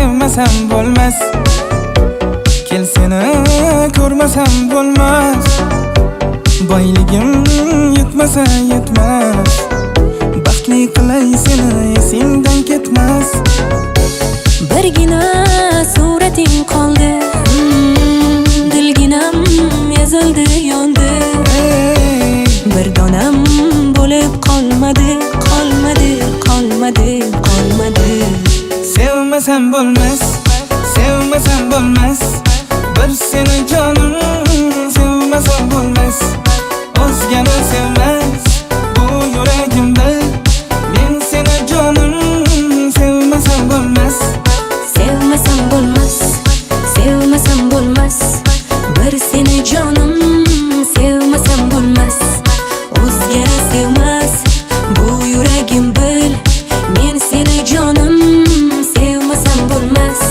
sevmasam bo'lmas. Kel seni ko'rmasam bo'lmas. Boyligim yetmasa yetmas. Baxtli qilay seni esingdan ketmas. Birgina surating qoldi, dilginam ezildi yondi. Bir donam bo'lib qolmadi, qolmadi, qolmadi, qolmadi. Sevmasam bo'lmas, sevmasam bo'lmas. Bir seni jonim sevmasam bo'lmas. O'zgani sevmas bu yuragimda. Men seni jonim sevmasam bo'lmas. Sevmasam bo'lmas, sevmasam bo'lmas. Bir seni jonim sevmasam bo'lmas. O'zgani sevmas bu yuragim bil. Men seni jonim sevmasam bo'lmas.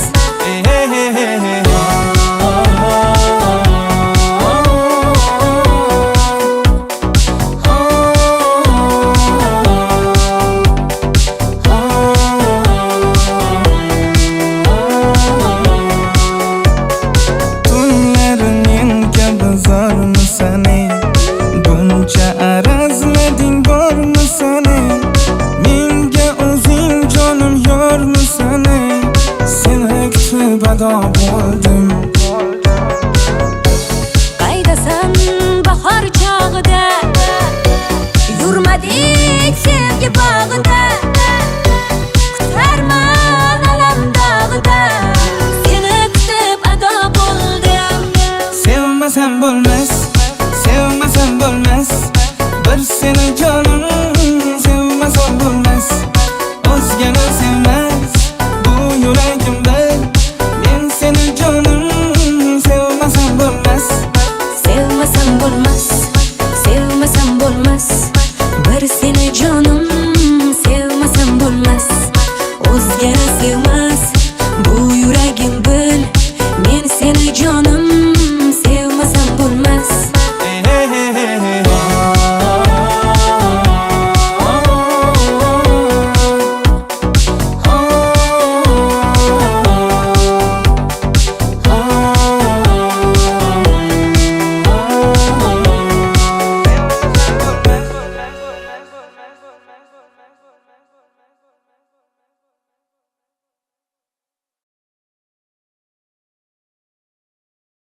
Buncha arazlading bormi seni? Menga o'zing jonim yormi seni? Seni kutib ado bo'ldim. Qaydasan bahor chog'ida, yurmadik sevgi bog'ida.